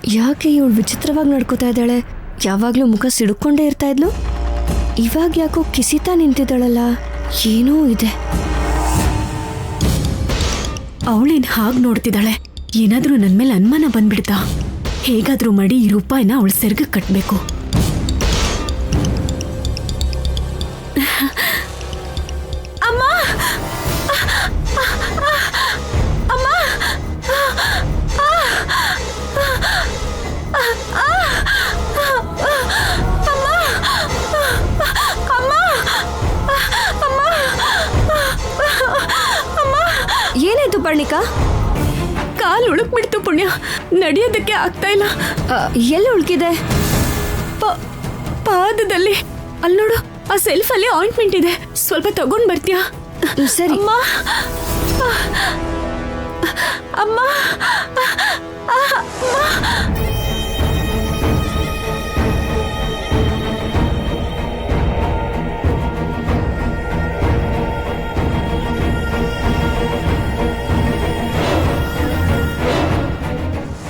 ಯಾಕೆ ಇವಳು ವಿಚಿತ್ರವಾಗಿ ನಡ್ಕೋತಾ ಇದ್ದಾಳೆ? ಯಾವಾಗಲೂ ಮುಖ ಸಿಡುಕೊಂಡೇ ಇರ್ತಾ ಇದ್ಲು, ಇವಾಗ ಯಾಕೋ ಕಿಸಿತಾ ನಿಂತಿದ್ದಾಳಲ್ಲ, ಏನೋ ಇದೆ. ಅವಳೇನ್ ಹಾಗೆ ನೋಡ್ತಿದ್ದಾಳೆ? ಏನಾದ್ರೂ ನನ್ನ ಮೇಲೆ ಅನುಮಾನ ಬಂದ್ಬಿಡ್ತಾ? ಹೇಗಾದ್ರೂ ಮಾಡಿ ಈ ರೂಪಾಯಿನ ಅವಳ ಸೆರ್ಗ ಕಟ್ಟಬೇಕು. ಅಮ್ಮ, ಅಮ್ಮ, ಏನಾಯ್ತು ಪರ್ಣಿಕಾ? ಕಾಲು ಉಳುಕ್ಬಿಡ್ತು ಪುಣ್ಯ, ನಡೆಯೋದಕ್ಕೆ ಆಗ್ತಾ ಇಲ್ಲ. ಎಲ್ಲಿ ಉಳ್ಕಿದೆ? ಪಾದದಲ್ಲಿ. ಅಲ್ಲಿ ನೋಡು, ಆ ಸೆಲ್ಫ್ ಅಲ್ಲಿ ಆಯಿಂಟ್ಮೆಂಟ್ ಇದೆ, ಸ್ವಲ್ಪ ತಗೊಂಡ್ ಬರ್ತೀಯಾ? ಸರಿ. ಅಮ್ಮ, ಅಮ್ಮ,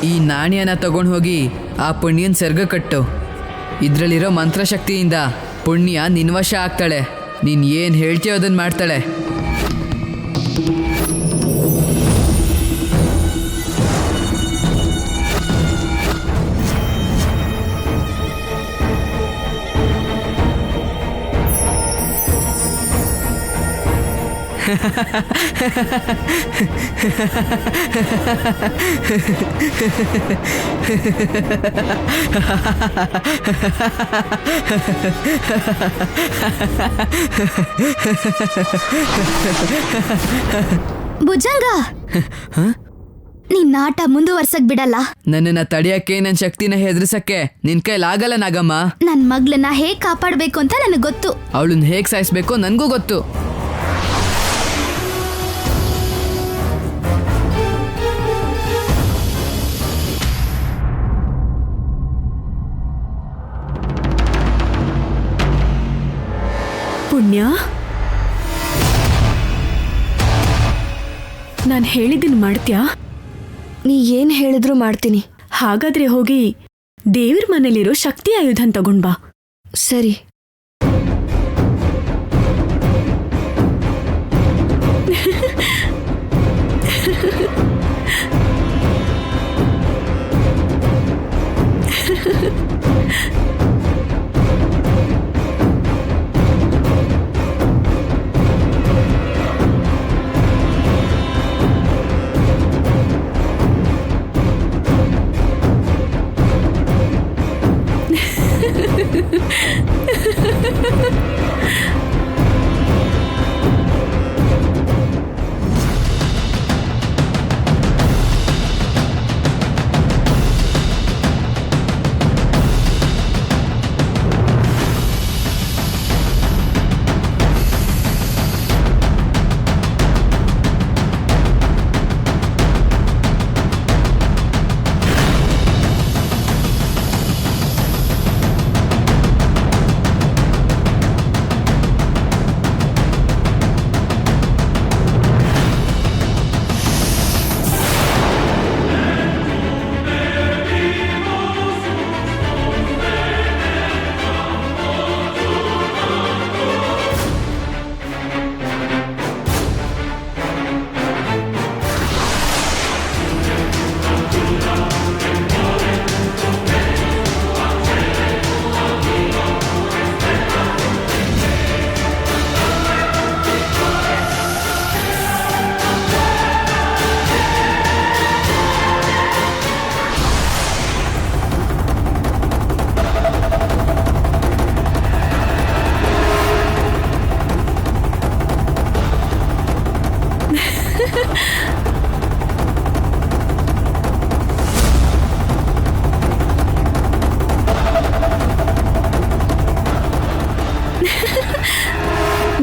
ಈ ನಾಣ್ಯನ ತಗೊಂಡು ಹೋಗಿ ಆ ಪುಣ್ಯನ ಸೆರ್ಗ ಕಟ್ಟು. ಇದರಲ್ಲಿರೋ ಮಂತ್ರಶಕ್ತಿಯಿಂದ ಪುಣ್ಯ ನಿನ್ವಶ ಆಗ್ತಾಳೆ. ನೀನು ಏನು ಹೇಳ್ತೀಯೋ ಅದನ್ನು ಮಾಡ್ತಾಳೆ. ಭುಜಂಗ, ನಿನ್ನ ಆಟ ಮುಂದುವರ್ಸಕ್ ಬಿಡಲ್ಲ. ನನ್ನನ್ನು ತಡೆಯಕ್ಕೆ, ನನ್ನ ಶಕ್ತಿನ ಹೆದರ್ಸಕ್ಕೆ ನಿನ್ ಕೈಲಾಗಲ್ಲ ನಾಗಮ್ಮ. ನನ್ ಮಗ್ಳನ್ನ ಹೇಗ್ ಕಾಪಾಡ್ಬೇಕು ಅಂತ ನನಗ್ ಗೊತ್ತು. ಅವಳನ್ನ ಹೇಗ್ ಸಾಯಿಸ್ಬೇಕು ನನಗೂ ಗೊತ್ತು. ಪುಣ್ಯ, ನಾನು ಹೇಳಿದ್ದನ್ನು ಮಾಡ್ತೀಯಾ? ನೀ ಏನ್ ಹೇಳಿದ್ರು ಮಾಡ್ತೀನಿ. ಹಾಗಾದ್ರೆ ಹೋಗಿ ದೇವ್ರ ಮನೇಲಿರೋ ಶಕ್ತಿ ಆಯುಧನ್ ತಗೊಂಡ್ ಬಾ. ಸರಿ.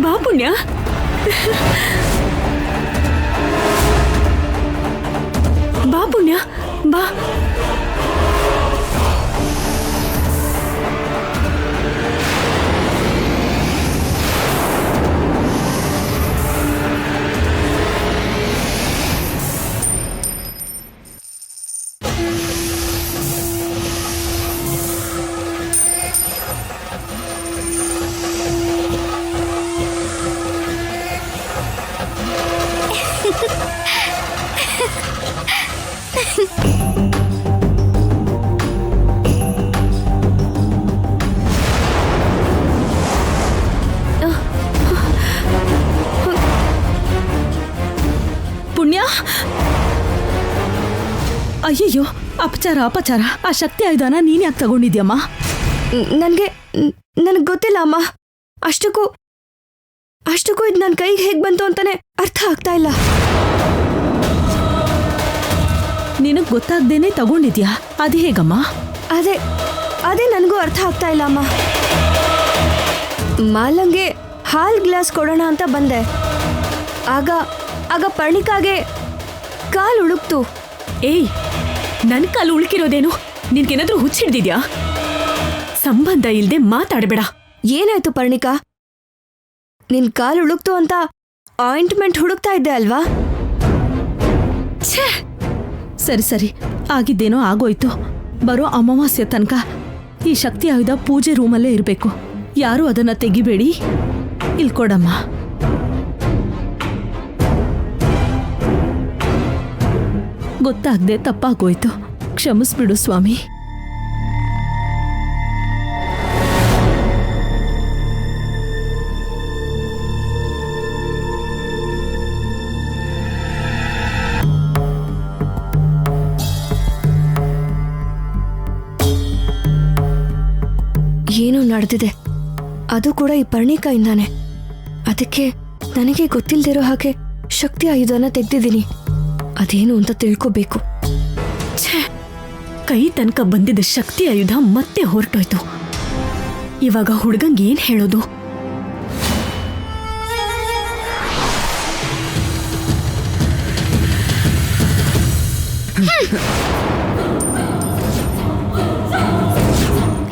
ಬಾ ಪುಣ್ಯ. ಬಾ ಪುಣ್ಯ, ಬಾ. ಅಯ್ಯಯ್ಯೋ, ಅಪಚಾರ ಅಪಚಾರ. ಆ ಶಕ್ತಿ ಆಯುಧನ ನೀನ್ ಯಾಕೆ ತಗೊಂಡಿದ್ಯಮ್ಮ? ನನಗೆ ಗೊತ್ತಿಲ್ಲ ಅಮ್ಮ. ಅಷ್ಟಕ್ಕೂ ಇದು ನನ್ನ ಕೈಗೆ ಹೇಗೆ ಬಂತು ಅಂತಾನೆ ಅರ್ಥ ಆಗ್ತಾ ಇಲ್ಲ. ನಿನಗ್ ಗೊತ್ತಾಗ್ದೇನೆ ತಗೊಂಡಿದ್ಯಾ? ಅದು ಹೇಗಮ್ಮ? ಅದೇ ನನಗೂ ಅರ್ಥ ಆಗ್ತಾ ಇಲ್ಲ ಅಮ್ಮ. ಮಾಲಂಗೆ ಹಾಲ್ ಗ್ಲಾಸ್ ಕೊಡೋಣ ಅಂತ ಬಂದೆ. ಆಗ ಪರ್ಣಿಕಾಗೆ ಕಾಲು ಉಳುಕ್ತು. ಏಯ್, ನನ್ ಕಾಲು ಉಳುಕಿರೋದೇನು? ನಿನ್ಗೇನಾದ್ರೂ ಹುಚ್ಚಿಡ್ದಿದ್ಯಾ? ಸಂಬಂಧ ಇಲ್ದೆ ಮಾತಾಡಬೇಡ. ಏನಾಯ್ತು ಪರ್ಣಿಕಾ? ನಿನ್ ಕಾಲು ಉಳುಕ್ತು ಅಂತ ಆಯಿಂಟ್ಮೆಂಟ್ ಹುಡುಕ್ತಾ ಇದ್ದೆ ಅಲ್ವಾ? ಛೇ, ಸರಿ ಆಗಿದ್ದೇನೋ ಆಗೋಯ್ತು. ಬರೋ ಅಮಾವಾಸ್ಯೆ ತನಕ ಈ ಶಕ್ತಿ ಆಯುಧ ಪೂಜೆ ರೂಮಲ್ಲೇ ಇರಬೇಕು. ಯಾರೂ ಅದನ್ನ ತೆಗಿಬೇಡಿ. ಇಲ್ಕೊಡಮ್ಮ. ಗೊತ್ತಾಗ್ದೆ ತಪ್ಪಾಗೋಯ್ತು. ಕ್ಷಮಿಸ್ಬಿಡು ಸ್ವಾಮಿ. ಏನೋ ನಡೆದಿದೆ, ಅದು ಕೂಡ ಈ ಪರ್ಣಿಕಾಯಿಂದಾನೆ. ಅದಕ್ಕೆ ನನಗೆ ಗೊತ್ತಿಲ್ದಿರೋ ಹಾಗೆ ಶಕ್ತಿ ಆಯುಧನ ತೆಗ್ದಿದ್ದೀನಿ. ಅದೇನು ಅಂತ ತಿಳ್ಕೋಬೇಕು. ಛೇ, ಕೈ ತನಕ ಬಂದಿದ್ದ ಶಕ್ತಿ ಆಯುಧ ಮತ್ತೆ ಹೊರಟೋಯ್ತು. ಇವಾಗ ಹುಡ್ಗಂಗೆ ಏನ್ ಹೇಳೋದು?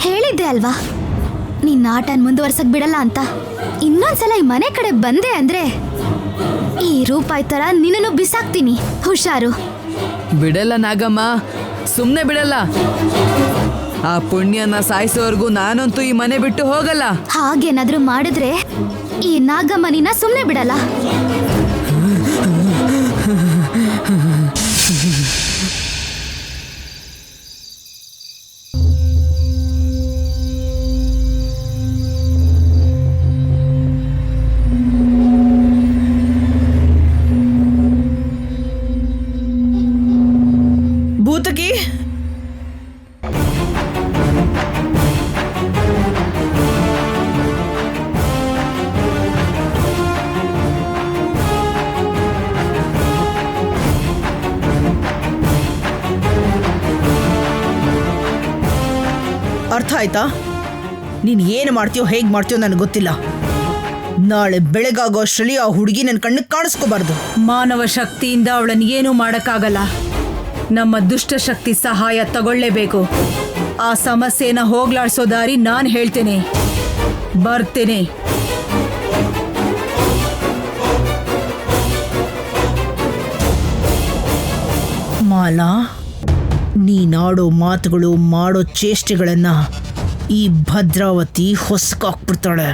ಹೇಳಿದ್ದೆ ಅಲ್ವಾ ನಿನ್ನ ಆಟನ್ ಮುಂದುವರ್ಸಕ್ ಬಿಡಲ್ಲ ಅಂತ. ಇನ್ನೊಂದ್ಸಲ ಈ ಮನೆ ಕಡೆ ಬಂದೆ ಅಂದ್ರೆ ಈ ರೂಪಾಯಿ ತರ ನಿನ್ನನ್ನು ಬಿಸಾಕ್ತೀನಿ. ಹುಷಾರು. ಬಿಡಲ್ಲ ನಾಗಮ್ಮ, ಸುಮ್ಮನೆ ಬಿಡಲ್ಲ. ಆ ಪುಣ್ಯನ ಸಾಯಿಸೋವರೆಗೂ ನಾನಂತೂ ಈ ಮನೆ ಬಿಟ್ಟು ಹೋಗಲ್ಲ. ಹಾಗೇನಾದ್ರೂ ಮಾಡಿದ್ರೆ ಈ ನಾಗಮ್ಮನಿನ ಸುಮ್ಮನೆ ಬಿಡಲ್ಲ. ಭೂತಕಿ, ಅರ್ಥ ಆಯ್ತಾ? ನೀನ್ ಏನು ಮಾಡ್ತೀಯೋ ಹೇಗ್ ಮಾಡ್ತೀಯೋ ನನಗೆ ಗೊತ್ತಿಲ್ಲ. ನಾಳೆ ಬೆಳಗಾಗೋ ಅಷ್ಟರಲ್ಲಿ ಆ ಹುಡುಗಿ ನನ್ನ ಕಣ್ಣಿಗೆ ಕಾಣಿಸ್ಕೋಬಾರ್ದು. ಮಾನವ ಶಕ್ತಿಯಿಂದ ಅವಳನ್ನು ಏನೂ ಮಾಡೋಕ್ಕಾಗಲ್ಲ. ನಮ್ಮ ದುಷ್ಟಶಕ್ತಿ ಸಹಾಯ ತಗೊಳ್ಳೇಬೇಕು. ಆ ಸಮಸ್ಯೆನ ಹೋಗ್ಲಾಡ್ಸೋ ದಾರಿ ನಾನು ಹೇಳ್ತೇನೆ. ಬರ್ತೇನೆ. ಮಾಲಾ, ನೀನಾಡೋ ಮಾತುಗಳು ಮಾಡೋ ಚೇಷ್ಟೆಗಳನ್ನ ಈ ಭದ್ರಾವತಿ ಹೊಸಕಾಕ್ಬಿಡ್ತಾಳೆ.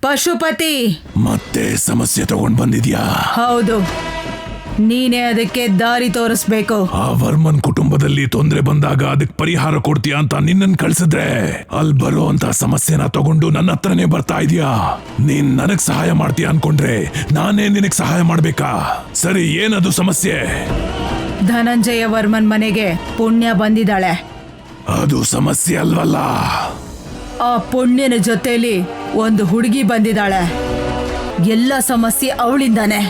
ಪಶುಪತಿ, ಮತ್ತೆ ಸಮಸ್ಯೆ ತಗೊಂಡ್ ಬಂದಿದ್ಯಾ? ಹೌದು, ನೀನೇ ಅದಕ್ಕೆ ದಾರಿ ತೋರಿಸ್ಬೇಕು. ಆ ವರ್ಮನ್ ಕುಟುಂಬದಲ್ಲಿ ತೊಂದರೆ ಬಂದಾಗ ಅದಕ್ಕೆ ಪರಿಹಾರ ಕೊಡ್ತೀಯಾ ಅಂತ ನಿನ್ನನ್ ಕಳ್ಸಿದ್ರೆ ಅಲ್ಲಿ ಬರೋ ಅಂತ ಸಮಸ್ಯೆನ ತಗೊಂಡು ನನ್ನ ಹತ್ರನೇ ಬರ್ತಾ ಇದೀಯಾ. ನೀನ್ ನನಗ್ ಸಹಾಯ ಮಾಡ್ತೀಯ ಅನ್ಕೊಂಡ್ರೆ ನಾನೇ ನಿನಗ್ ಸಹಾಯ ಮಾಡ್ಬೇಕಾ? ಸರಿ, ಏನದು ಸಮಸ್ಯೆ? ಧನಂಜಯ ವರ್ಮನ್ ಮನೆಗೆ ಪುಣ್ಯ ಬಂದಿದ್ದಾಳೆ. ಅದು ಸಮಸ್ಯೆ ಅಲ್ವಲ್ಲ. ಆ ಪುಣ್ಯನ ಜೊತೆಲಿ ಒಂದು ಹುಡುಗಿ ಬಂದಿದ್ದಾಳೆ. ಎಲ್ಲ ಸಮಸ್ಯೆ ಅವಳಿಂದಾನೆ.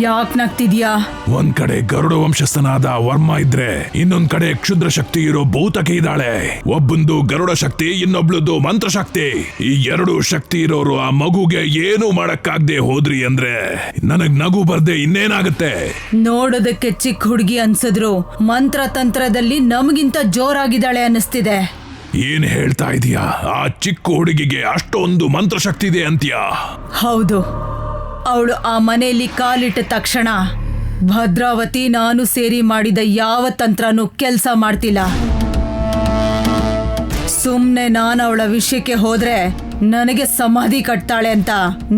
ಯಾಕ್ ನಗ್ತಿದ್ಯಾ? ಒಂದ್ ಕಡೆ ಗರುಡ ವಂಶಸ್ಥನಾದ ವರ್ಮ ಇದ್ರೆ ಇನ್ನೊಂದ್ ಕಡೆ ಕ್ಷುದ್ರ ಶಕ್ತಿ ಇರೋ ಭೂತಕಿ ಇದ್ದಾಳೆ. ಒಬ್ಬಂದು ಗರುಡ ಶಕ್ತಿ, ಇನ್ನೊಬ್ಳದ್ದು ಮಂತ್ರ ಶಕ್ತಿ. ಈ ಎರಡು ಶಕ್ತಿ ಇರೋರು ಆ ಮಗುಗೆ ಏನು ಮಾಡಕ್ಕಾಗ್ದೆ ಹೋದ್ರಿ ಅಂದ್ರೆ ನನಗ್ ನಗು ಬರ್ದೆ ಇನ್ನೇನಾಗತ್ತೆ? ನೋಡೋದಕ್ಕೆ ಚಿಕ್ಕ ಹುಡುಗಿ ಅನ್ಸಿದ್ರು ಮಂತ್ರ ತಂತ್ರದಲ್ಲಿ ನಮಗಿಂತ ಜೋರಾಗಿದ್ದಾಳೆ ಅನ್ನಿಸ್ತಿದೆ. ಏನ್ ಹೇಳ್ತಾ ಇದೀಯಾ? ಆ ಚಿಕ್ಕ ಹುಡುಗಿಗೆ ಅಷ್ಟೊಂದು ಮಂತ್ರಶಕ್ತಿ ಇದೆ ಅಂತ್ಯಾ? ಹೌದು. ಅವಳು ಆ ಮನೆಯಲ್ಲಿ ಕಾಲಿಟ್ಟ ತಕ್ಷಣ ಭದ್ರಾವತಿ ನಾನು ಸೇರಿ ಮಾಡಿದ ಯಾವ ತಂತ್ರನೂ ಕೆಲಸ ಮಾಡ್ತಿಲ್ಲ. ಸುಮ್ನೆ ನಾನು ಅವಳ ವಿಷಯಕ್ಕೆ ಹೋದ್ರೆ ನನಗೆ ಸಮಾಧಿ ಕಟ್ತಾಳೆ ಅಂತ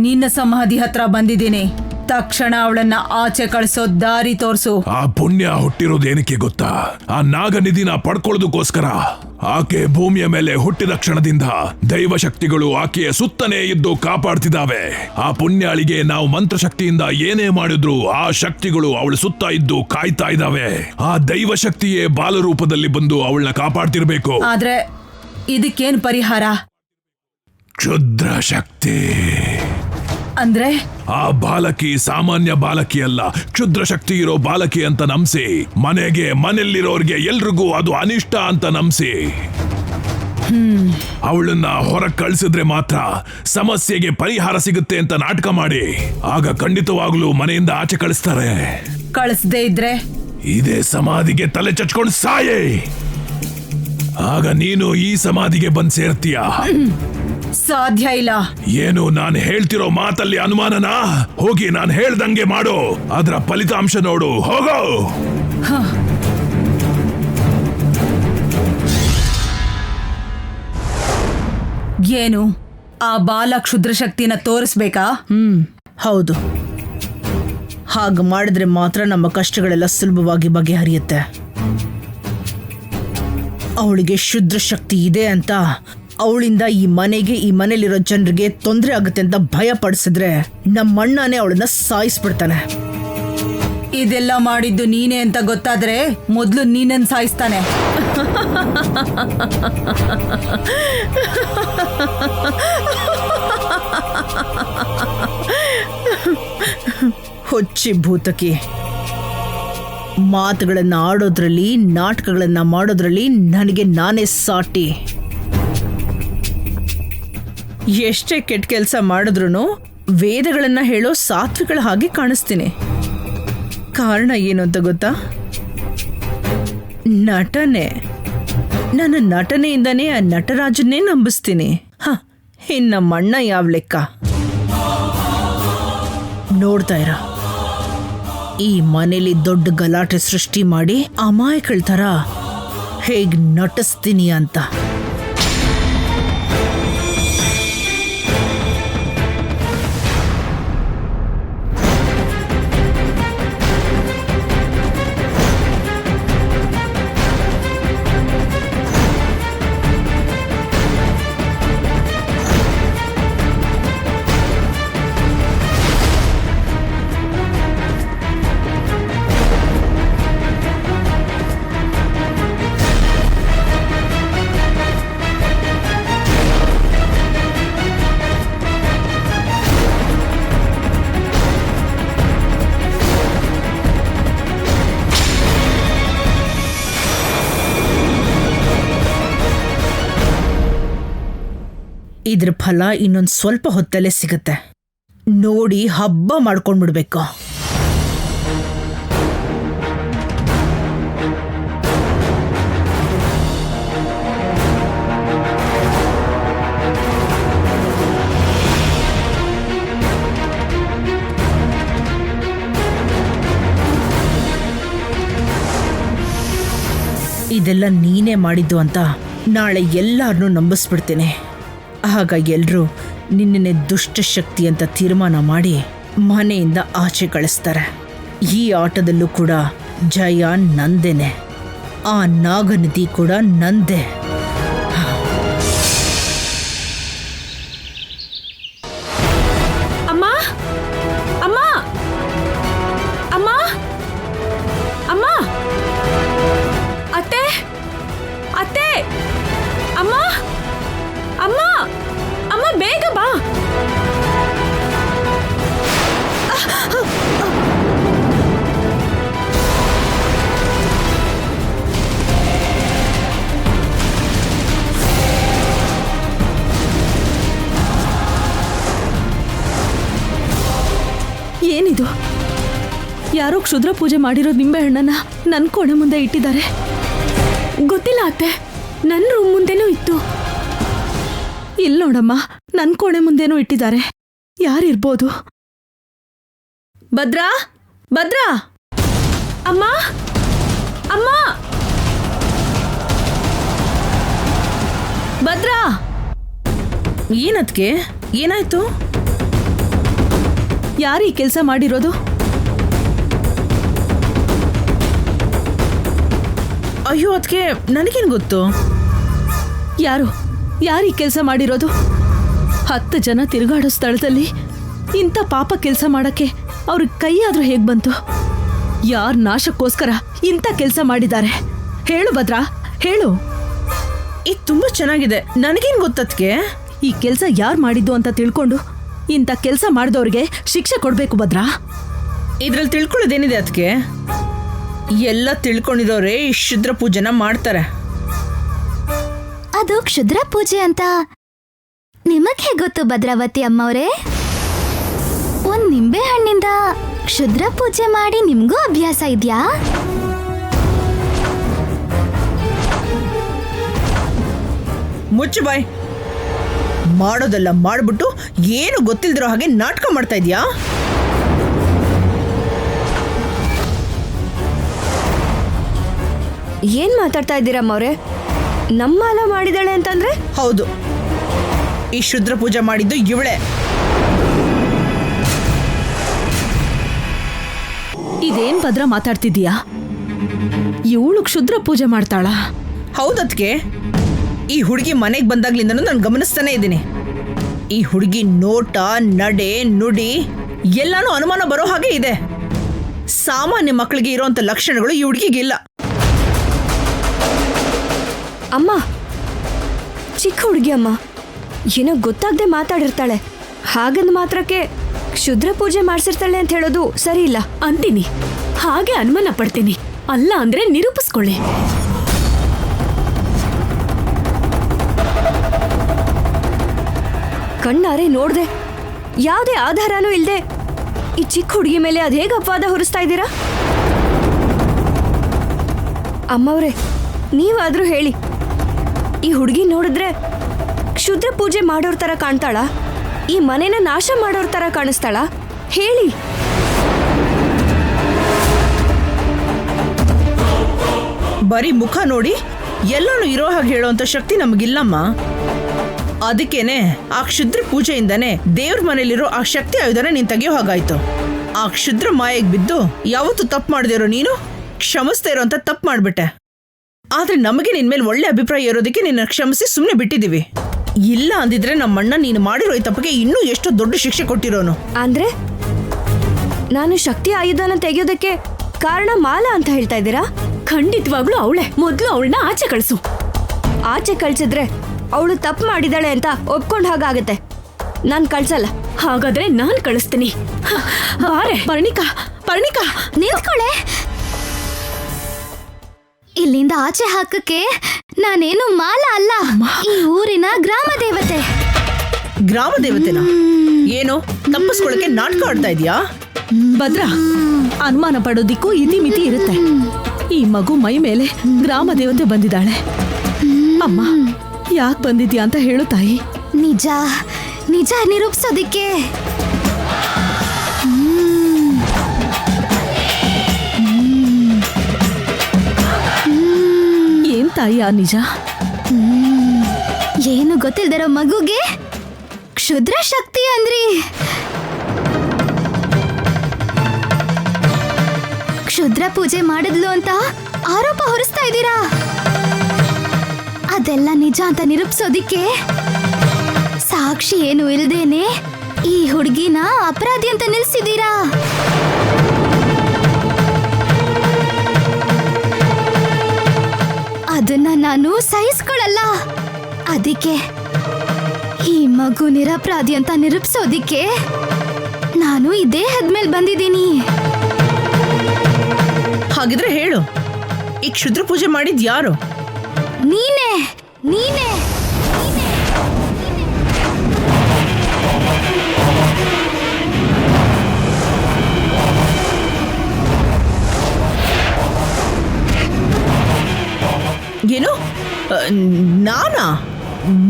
ನಿನ್ನ ಸಮಾಧಿ ಹತ್ರ ಬಂದಿದ್ದೀನಿ. ತಕ್ಷಣ ಅವಳನ್ನ ಆಚೆ ಕಳಿಸೋ ದಾರಿ ತೋರ್ಸು. ಆ ಪುಣ್ಯ ಹುಟ್ಟಿರೋದೇನಕ್ಕೆ ಗೊತ್ತಾ? ಆ ನಾಗನಿಧಿನ ಪಡ್ಕೊಳ್ಳೋದಕ್ಕೋಸ್ಕರ. ಆಕೆ ಭೂಮಿಯ ಮೇಲೆ ಹುಟ್ಟಿದ ಕ್ಷಣದಿಂದ ದೈವ ಶಕ್ತಿಗಳು ಆಕೆಯ ಸುತ್ತನೇ ಇದ್ದು ಕಾಪಾಡ್ತಿದ್ದಾವೆ. ಆ ಪುಣ್ಯಾಳಿಗೆ ನಾವು ಮಂತ್ರಶಕ್ತಿಯಿಂದ ಏನೇ ಮಾಡಿದ್ರು ಆ ಶಕ್ತಿಗಳು ಅವಳ ಸುತ್ತ ಇದ್ದು ಕಾಯ್ತಾ ಇದ್ದಾವೆ. ಆ ದೈವ ಶಕ್ತಿಯೇ ಬಾಲರೂಪದಲ್ಲಿ ಬಂದು ಅವಳನ್ನ ಕಾಪಾಡ್ತಿರ್ಬೇಕು. ಆದ್ರೆ ಇದಕ್ಕೇನ್ ಪರಿಹಾರ? ಕ್ಷುದ್ರ ಶಕ್ತಿ. ಅಂದ್ರೆ ಆ ಬಾಲಕಿ ಸಾಮಾನ್ಯ ಬಾಲಕಿ ಅಲ್ಲ, ಕ್ಷುದ್ರ ಶಕ್ತಿ ಇರೋ ಬಾಲಕಿ ಅಂತ ನಂಬಿಸಿ, ಮನೆಯಲ್ಲಿರೋರ್ಗೆ ಎಲ್ರಿಗೂ ಅದು ಅನಿಷ್ಟ ಅಂತ ನಂಬಿಸಿ ಅವಳನ್ನ ಹೊರಗೆ ಕಳಿಸಿದ್ರೆ ಮಾತ್ರ ಸಮಸ್ಯೆಗೆ ಪರಿಹಾರ ಸಿಗುತ್ತೆ ಅಂತ ನಾಟಕ ಮಾಡಿ, ಆಗ ಖಂಡಿತವಾಗ್ಲೂ ಮನೆಯಿಂದ ಆಚೆ ಕಳಿಸ್ತಾರೆ. ಕಳಿಸ್ದೇ ಇದ್ರೆ ಇದೇ ಸಮಾಧಿಗೆ ತಲೆ ಚಚ್ಕೊಂಡು ಸಾಯೇ. ಆಗ ನೀನು ಈ ಸಮಾಧಿಗೆ ಬಂದ್ ಸೇರ್ತೀಯ. ಸಾಧ್ಯ ಇಲ್ಲ. ಏನು ನಾನು ಹೇಳ್ತಿರೋ ಮಾತಲ್ಲಿ ಅನುಮಾನನಾ? ಹೋಗಿ ನಾನು ಹೇಳ್ದಂಗೆ ಮಾಡು, ಅದರ ಫಲಿತಾಂಶ ನೋಡು. ಹೋಗೋ. ಏನು ಆ ಬಾಲ ಕ್ಷುದ್ರ ಶಕ್ತಿನ ತೋರಿಸ್ಬೇಕಾ? ಹೌದು. ಹಾಗೆ ಮಾಡಿದ್ರೆ ಮಾತ್ರ ನಮ್ಮ ಕಷ್ಟಗಳೆಲ್ಲ ಸುಲಭವಾಗಿ ಬಗೆಹರಿಯುತ್ತೆ. ಅವಳಿಗೆ ಕ್ಷುದ್ರ ಶಕ್ತಿ ಇದೆ ಅಂತ ಅವಳಿಂದ ಈ ಮನೆಗೆ, ಈ ಮನೇಲಿರೋ ಜನರಿಗೆ ತೊಂದರೆ ಆಗುತ್ತೆ ಅಂತ ಭಯ ಪಡಿಸಿದ್ರೆ ನಮ್ಮಣ್ಣನೇ ಅವಳನ್ನ ಸಾಯಿಸ್ಬಿಡ್ತಾನೆ. ಇದೆಲ್ಲ ಮಾಡಿದ್ದು ನೀನೇ ಅಂತ ಗೊತ್ತಾದ್ರೆ ಮೊದಲು ನೀನನ್ ಸಾಯಿಸ್ತಾನೆ. ಹೊಚ್ಚಿ ಭೂತಕಿ. ಮಾತುಗಳನ್ನ ಆಡೋದ್ರಲ್ಲಿ, ನಾಟಕಗಳನ್ನ ಮಾಡೋದ್ರಲ್ಲಿ ನನಗೆ ನಾನೇ ಸಾಟಿ. ಎಷ್ಟೇ ಕೆಟ್ಟ ಕೆಲಸ ಮಾಡಿದ್ರು ವೇದಗಳನ್ನ ಹೇಳೋ ಸಾತ್ವಿಗಳ ಹಾಗೆ ಕಾಣಿಸ್ತೀನಿ. ಕಾರಣ ಏನು ಅಂತ ಗೊತ್ತಾ? ನಟನೆ. ನನ್ನ ನಟನೆಯಿಂದನೇ ಆ ನಟರಾಜನ್ನೇ ನಂಬಿಸ್ತೀನಿ. ಇನ್ನು ನಮ್ಮಣ್ಣ ಯಾವ ಲೆಕ್ಕ? ನೋಡ್ತಾ ಇರ, ಈ ಮನೇಲಿ ದೊಡ್ಡ ಗಲಾಟೆ ಸೃಷ್ಟಿ ಮಾಡಿ ಅಮಾಯಕಳ ಥರ ಹೇಗ್ ನಟಿಸ್ತೀನಿ ಅಂತ. ಇದ್ರ ಫಲ ಇನ್ನೊಂದು ಸ್ವಲ್ಪ ಹೊತ್ತಲ್ಲೇ ಸಿಗುತ್ತೆ. ನೋಡಿ ಹಬ್ಬ ಮಾಡ್ಕೊಂಡ್ಬಿಡ್ಬೇಕು. ಇದೆಲ್ಲ ನೀನೇ ಮಾಡಿದ್ದು ಅಂತ ನಾಳೆ ಎಲ್ಲಾರನ್ನೂ ನಂಬಿಸ್ಬಿಡ್ತೀನಿ. ಆಗ ಎಲ್ರೂ ನಿನ್ನೆ ದುಷ್ಟಶಕ್ತಿ ಅಂತ ತೀರ್ಮಾನ ಮಾಡಿ ಮನೆಯಿಂದ ಆಚೆ ಕಳಿಸ್ತಾರೆ. ಈ ಆಟದಲ್ಲೂ ಕೂಡ ಜಯ ನಂದೇನೆ. ಆ ನಾಗನದಿ ಕೂಡ ನಂದೇ. ಅಮ್ಮ, ಅಮ್ಮ, ಅಮ್ಮ, ಅಮ್ಮ, ಅತ್ತೆ, ಅತ್ತೆ, ಅಮ್ಮ, ಅಮ್ಮ, ಅಮ್ಮ, ಬೇಗ ಬಾ. ಏನಿದು? ಯಾರೋ ಕ್ಷುದ್ರ ಪೂಜೆ ಮಾಡಿರೋ ನಿಂಬೆ ಹಣ್ಣನ್ನ ನನ್ನ ಕೋಣೆ ಮುಂದೆ ಇಟ್ಟಿದ್ದಾರೆ. ಗೊತ್ತಿಲ್ಲ ಅತ್ತೆ, ನನ್ನ ರೂಮ್ ಮುಂದೆನೂ ಇತ್ತು. ಇಲ್ಲಿ ನೋಡಮ್ಮ, ನನ್ನ ಕೋಣೆ ಮುಂದೇನೂ ಇಟ್ಟಿದ್ದಾರೆ. ಯಾರಿರ್ಬೋದು? ಭದ್ರಾ, ಭದ್ರಾ, ಅಮ್ಮ, ಅಮ್ಮ, ಭದ್ರಾ. ಏನದ್ಕೆ? ಏನಾಯ್ತು? ಯಾರು ಈ ಕೆಲಸ ಮಾಡಿರೋದು? ಅಯ್ಯೋ, ಅದಕ್ಕೆ ನನಗೇನು ಗೊತ್ತು? ಯಾರು ಈ ಕೆಲಸ ಮಾಡಿರೋದು? 10 ಜನ ತಿರುಗಾಡೋ ಸ್ಥಳದಲ್ಲಿ ಇಂಥ ಪಾಪ ಕೆಲಸ ಮಾಡಕ್ಕೆ ಅವ್ರಿಗೆ ಕೈಯಾದ್ರೂ ಹೇಗ್ ಬಂತು? ಯಾರ ನಾಶಕ್ಕೋಸ್ಕರ ಇಂಥ ಕೆಲಸ ಮಾಡಿದ್ದಾರೆ? ಹೇಳು ಭದ್ರಾ, ಹೇಳು. ಇದು ತುಂಬಾ ಚೆನ್ನಾಗಿದೆ. ನನಗೇನ್ ಗೊತ್ತದ್ಕೆ? ಈ ಕೆಲಸ ಯಾರು ಮಾಡಿದ್ದು ಅಂತ ತಿಳ್ಕೊಂಡು ಇಂಥ ಕೆಲಸ ಮಾಡಿದವ್ರಿಗೆ ಶಿಕ್ಷೆ ಕೊಡ್ಬೇಕು ಭದ್ರಾ. ಇದ್ರಲ್ಲಿ ತಿಳ್ಕೊಳ್ಳೋದೇನಿದೆ ಅದಕ್ಕೆ? ಎಲ್ಲ ತಿಳ್ಕೊಂಡಿರೋರೇ ಈ ಕ್ಷುದ್ರ ಪೂಜೆನ ಮಾಡ್ತಾರೆ. ಅದು ಕ್ಷುದ್ರ ಪೂಜೆ ಅಂತ ನಿಮಗ್ ಹೇಗ್ ಗೊತ್ತು ಭದ್ರಾವತಿ ಅಮ್ಮವ್ರೆ? ಒಂದ್ ನಿಂಬೆ ಹಣ್ಣಿಂದ ಕ್ಷುದ್ರ ಪೂಜೆ ಮಾಡಿ ನಿಮ್ಗೂ ಅಭ್ಯಾಸ ಇದ್ಯಾ? ಮುಚ್ಚು ಬಾಯ್. ಮಾಡೋದೆಲ್ಲ ಮಾಡ್ಬಿಟ್ಟು ಏನು ಗೊತ್ತಿಲ್ದಿರೋ ಹಾಗೆ ನಾಟಕ ಮಾಡ್ತಾ ಇದ್ಯಾ? ಏನ್ ಮಾತಾಡ್ತಾ ಇದ್ದೀರಮ್ಮವ್ರೆ? ನಮ್ಮ ಮಾಲ ಮಾಡಿದಾಳೆ ಅಂತಂದ್ರೆ? ಹೌದು, ಈ ಕ್ಷುದ್ರ ಪೂಜೆ ಮಾಡಿದ್ದು ಇವಳೆ. ಇದೇನ್ ಭದ್ರಾ ಮಾತಾಡ್ತಿದ್ದೀಯಾ? ಇವಳು ಕ್ಷುದ್ರ ಪೂಜೆ ಮಾಡ್ತಾಳಾ? ಹೌದದ್ಕೆ ಈ ಹುಡುಗಿ ಮನೆಗೆ ಬಂದಾಗ್ಲಿಂದನೂ ನಾನು ಗಮನಿಸ್ತಾನೆ ಇದ್ದೀನಿ. ಈ ಹುಡುಗಿ ನೋಟ, ನಡೆ, ನುಡಿ ಎಲ್ಲಾನು ಅನುಮಾನ ಬರೋ ಹಾಗೆ ಇದೆ. ಸಾಮಾನ್ಯ ಮಕ್ಕಳಿಗೆ ಇರೋಂಥ ಲಕ್ಷಣಗಳು ಈ ಹುಡುಗಿಗಿಲ್ಲ. ಅಮ್ಮ, ಚಿಕ್ಕ ಹುಡುಗಿ ಅಮ್ಮ, ಏನೋ ಗೊತ್ತಾಗದೆ ಮಾತಾಡಿರ್ತಾಳೆ. ಹಾಗಂದ್ ಮಾತ್ರಕ್ಕೆ ಕ್ಷುದ್ರ ಪೂಜೆ ಮಾಡ್ಸಿರ್ತಾಳೆ ಅಂತ ಹೇಳೋದು ಸರಿ ಇಲ್ಲ ಅಂತೀನಿ. ಹಾಗೆ ಅನುಮಾನ ಪಡ್ತೀನಿ. ಅಲ್ಲ ಅಂದ್ರೆ ನಿರೂಪಿಸ್ಕೊಳ್ಳಿ. ಕಣ್ಣಾರೆ ನೋಡ್ದೆ, ಯಾವುದೇ ಆಧಾರನೂ ಇಲ್ದೆ ಈ ಚಿಕ್ಕ ಹುಡುಗಿ ಮೇಲೆ ಅದ್ ಹೇಗೆ ಅಪವಾದ ಹೊರಿಸ್ತಾ ಇದ್ದೀರಾ? ಅಮ್ಮವ್ರೆ, ನೀವಾದ್ರೂ ಹೇಳಿ, ಈ ಹುಡುಗಿ ನೋಡಿದ್ರೆ ಕ್ಷುದ್ರ ಪೂಜೆ ಮಾಡೋರ್ ತರ ಕಾಣ್ತಾಳ? ಈ ಮನೆನ ನಾಶ ಮಾಡೋರ್ ತರ ಕಾಣಿಸ್ತಾಳ? ಹೇಳಿ. ಬರೀ ಮುಖ ನೋಡಿ ಎಲ್ಲಾನು ಇರೋ ಹಾಗೆ ಹೇಳೋಂಥ ಶಕ್ತಿ ನಮಗಿಲ್ಲಮ್ಮ. ಅದಕ್ಕೇನೆ ಆ ಕ್ಷುದ್ರ ಪೂಜೆಯಿಂದಾನೆ ದೇವ್ರ ಮನೇಲಿರೋ ಆ ಶಕ್ತಿ ಆಯುಧನ ನೀನ್ ತೆಗಿಯೋ ಹಾಗಾಯ್ತು. ಆ ಕ್ಷುದ್ರ ಮಾಯೆಗೆ ಬಿದ್ದು ಯಾವತ್ತು ತಪ್ಪು ಮಾಡದಿರೋ ನೀನು ಕ್ಷಮಿಸ್ತಾ ಇರೋ ಅಂತ ತಪ್ಪು ಮಾಡ್ಬಿಟ್ಟೆ. ಆದ್ರೆ ನಮಗೆ ನಿನ್ ಮೇಲೆ ಒಳ್ಳೆ ಅಭಿಪ್ರಾಯ ಇರೋದಕ್ಕೆ ನಿನ್ನ ಕ್ಷಮಿಸಿ ಸುಮ್ಮನೆ ಬಿಟ್ಟಿದೀವಿ. ಇಲ್ಲ ಅಂದಿದ್ರೆ ನಮ್ಮಣ್ಣ ನೀನು ಮಾಡಿರೋ ಈ ತಪ್ಪಿಗೆ ಇನ್ನೂ ಎಷ್ಟು ದೊಡ್ಡ ಶಿಕ್ಷೆ ಕೊಟ್ಟಿರೋನು. ಅಂದ್ರೆ ನಾನು ಶಕ್ತಿ ಆಯುಧನ ತೆಗೆಯೋದಕ್ಕೆ ಕಾರಣ ಮಾಲ ಅಂತ ಹೇಳ್ತಾ ಇದ್ದೀರಾ? ಖಂಡಿತವಾಗ್ಲೂ ಅವಳೆ. ಮೊದ್ಲು ಅವಳನ್ನ ಆಚೆ ಕಳಿಸು. ಆಚೆ ಕಳ್ಸಿದ್ರೆ ಅವಳು ತಪ್ಪು ಮಾಡಿದಾಳೆ ಅಂತ ಒಪ್ಕೊಂಡ್ ಹಾಗಾಗತ್ತೆ. ನಾನ್ ಕಳ್ಸಲ್ಲ. ಹಾಗಾದ್ರೆ ನಾನ್ ಕಳಿಸ್ತೀನಿ. ಬಾರೆ ಪರ್ಣಿಕಾ, ನಿಂತ್ಕೊಳ್ಳೆ. ಇಲ್ಲಿಂದ ಆಚೆ ಹಾಕಕ್ಕೆ ನಾನೇನು ಮಾಲ ಅಲ್ಲ, ಈ ಊರಿನ ಗ್ರಾಮ ದೇವತೆ. ಗ್ರಾಮ ದೇವತೆನಾ? ಏನು ತಪ್ಪಿಸ್ಕೊಳಕ್ಕೆ ನಾಟಕ ಆಡ್ತಾ ಇದ್ಯಾ? ಭದ್ರಾ, ಅನುಮಾನ ಪಡೋದಿಕ್ಕೂ ಇತಿಮಿತಿ ಇರುತ್ತೆ. ಈ ಮಗು ಮೈ ಮೇಲೆ ಗ್ರಾಮ ದೇವತೆ ಬಂದಿದ್ದಾಳೆ. ಅಮ್ಮ, ಯಾಕೆ ಬಂದಿದ್ಯಾ ಅಂತ ಹೇಳು ತಾಯಿ. ನಿಜ ನಿರೂಪಿಸೋದಿಕ್ಕೆ. ಏನ್ ತಾಯಿ ಆ ನಿಜ? ಏನು ಗೊತ್ತಿಲ್ದಿರೋ ಮಗುಗೆ ಕ್ಷುದ್ರ ಶಕ್ತಿ ಅಂದ್ರಿ? ಕ್ಷುದ್ರ ಪೂಜೆ ಮಾಡಿದ್ಲು ಅಂತ ಆರೋಪ ಹೊರಿಸ್ತಾ ಇದ್ದೀರಾ? ಅದೆಲ್ಲ ನಿಜ ಅಂತ ನಿರೂಪಿಸೋದಿಕ್ಕೆ ಸಾಕ್ಷಿ ಏನು ಇಲ್ದೇನೆ ಈ ಹುಡುಗಿನ ಅಪರಾಧಿ ಅಂತ ನಿಲ್ಸಿದ್ದೀರಾ? ಅದನ್ನ ನಾನು ಸಹಿಸ್ಕೊಳ್ಳಲ್ಲ. ಅದಕ್ಕೆ ಈ ಮಗು ನಿರಪರಾಧಿ ಅಂತ ನಿರೂಪಿಸೋದಿಕ್ಕೆ ನಾನು ಈ ದೇಹದ ಮೇಲೆ ಬಂದಿದ್ದೀನಿ. ಹಾಗಿದ್ರೆ ಹೇಳು, ಈ ಕ್ಷುದ್ರ ಪೂಜೆ ಮಾಡಿದ್ ಯಾರು? ನೀನೇ. ಏನು?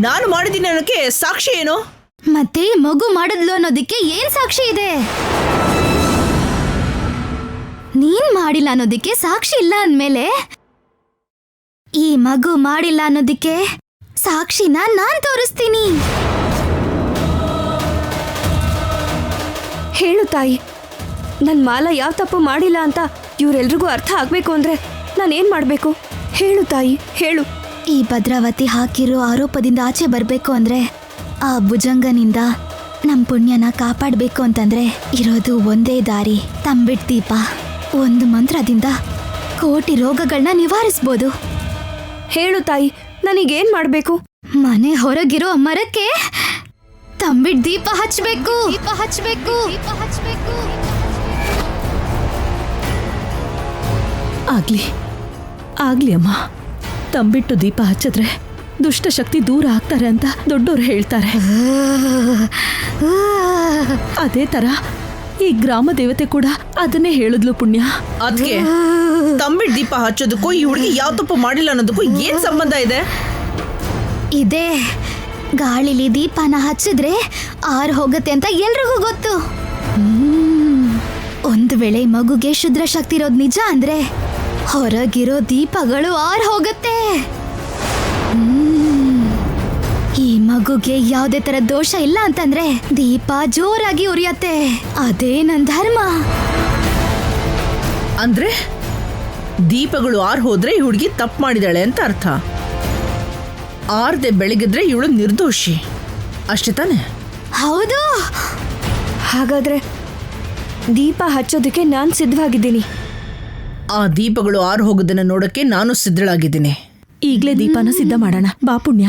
ನಾನು ಮಾಡಿದ್ದೀನಿ ಅನ್ನೋಕ್ಕೆ ಸಾಕ್ಷಿ ಏನು? ಮತ್ತೆ ಮಗು ಮಾಡಿದ್ಲು ಅನ್ನೋದಿಕ್ಕೆ ಏನ್ ಸಾಕ್ಷಿ ಇದೆ? ನೀನ್ ಮಾಡಿಲ್ಲ ಅನ್ನೋದಿಕ್ಕೆ ಸಾಕ್ಷಿ ಇಲ್ಲ ಅಂದ್ಮೇಲೆ ಈ ಮಗು ಮಾಡಿಲ್ಲ ಅನ್ನೋದಿಕ್ಕೆ ಸಾಕ್ಷಿನ ನಾನ್ ತೋರಿಸ್ತೀನಿ. ಹೇಳು ತಾಯಿ, ನನ್ ಮಾಲ ಯಾವ ತಪ್ಪು ಮಾಡಿಲ್ಲ ಅಂತ ಇವರೆಲ್ರಿಗೂ ಅರ್ಥ ಆಗ್ಬೇಕು ಅಂದ್ರೆ ನಾನೇನ್ ಮಾಡ್ಬೇಕು? ಹೇಳು ತಾಯಿ, ಹೇಳು. ಈ ಭದ್ರಾವತಿ ಹಾಕಿರೋ ಆರೋಪದಿಂದ ಆಚೆ ಬರಬೇಕು ಅಂದ್ರೆ ಆ ಭುಜಂಗನಿಂದ ನಮ್ ಪುಣ್ಯನ ಕಾಪಾಡಬೇಕು ಅಂತಂದ್ರೆ ಇರೋದು ಒಂದೇ ದಾರಿ, ತಂಬಿಟ್ ದೀಪ. ಒಂದು ಮಂತ್ರದಿಂದ ಕೋಟಿ ರೋಗಗಳನ್ನ ನಿವಾರಿಸ್ಬೋದು. ಹೇಳು ತಾಯಿ, ನನಗೇನ್ ಮಾಡ್ಬೇಕು? ಮನೆ ಹೊರಗಿರೋ ಮರಕ್ಕೆ ತಂಬಿಟ್ ದೀಪ ಹಚ್ಬೇಕು. ದೀಪ ಹಚ್ಬೇಕು. ದೀಪ ಹಚ್ಬೇಕು. ಆಗ್ಲಿ ಅಮ್ಮ. ತಂಬಿಟ್ಟು ದೀಪ ಹಚ್ಚಿದ್ರೆ ದುಷ್ಟಶಕ್ತಿ ದೂರ ಆಗ್ತಾರೆ ಅಂತ ದೊಡ್ಡೋರು ಹೇಳ್ತಾರೆ. ಅದೇ ತರ ಈ ಗ್ರಾಮ ದೇವತೆ ಕೂಡ ಅದನ್ನೇ ಹೇಳಿದ್ಲು ಪುಣ್ಯ. ಅದಕ್ಕೆ ತಂಬಿಟ್ ದೀಪ ಹಚ್ಚೋದಕ್ಕೂ ಈ ಹುಡುಗಿ ಯಾವ ತಪ್ಪು ಮಾಡಿಲ್ಲ ಅನ್ನೋದಕ್ಕೂ ಏನ್ ಸಂಬಂಧ ಇದೆ? ಇದೇ ಗಾಳಿಲಿ ದೀಪನ ಹಚ್ಚಿದ್ರೆ ಆರ್ ಹೋಗತ್ತೆ ಅಂತ ಎಲ್ರಿಗೂ ಗೊತ್ತು. ಒಂದು ವೇಳೆ ಮಗುಗೆ ಶುದ್ರ ಶಕ್ತಿ ಇರೋದು ನಿಜ ಅಂದ್ರೆ ಹೊರಗಿರೋ ದೀಪಗಳು ಆರ್ ಹೋಗತ್ತೆ. ಈ ಮಗುಗೆ ಯಾವುದೇ ತರ ದೋಷ ಇಲ್ಲ ಅಂತಂದ್ರೆ ದೀಪ ಜೋರಾಗಿ ಉರಿಯತ್ತೆ. ಅದೇ ನನ್ ಧರ್ಮ. ಅಂದ್ರೆ ದೀಪಗಳು ಆರ್ ಹೋದ್ರೆ ಈ ಹುಡುಗಿ ತಪ್ಪು ಮಾಡಿದಾಳೆ ಅಂತ ಅರ್ಥ. ಆರ್ದೆ ಬೆಳಗಿದ್ರೆ ಇವಳು ನಿರ್ದೋಷಿ, ಅಷ್ಟೇ ತಾನೆ? ಹೌದು. ಹಾಗಾದ್ರೆ ದೀಪ ಹಚ್ಚೋದಕ್ಕೆ ನಾನು ಸಿದ್ಧವಾಗಿದ್ದೀನಿ. ಆ ದೀಪಗಳು ಆರ್ ಹೋಗೋದನ್ನ ನೋಡಕ್ಕೆ ನಾನು ಸಿದ್ಧಳಾಗಿದ್ದೀನಿ. ಈಗ್ಲೇ ದೀಪನ ಸಿದ್ಧ ಮಾಡೋಣ. ಬಾ ಪುಣ್ಯ.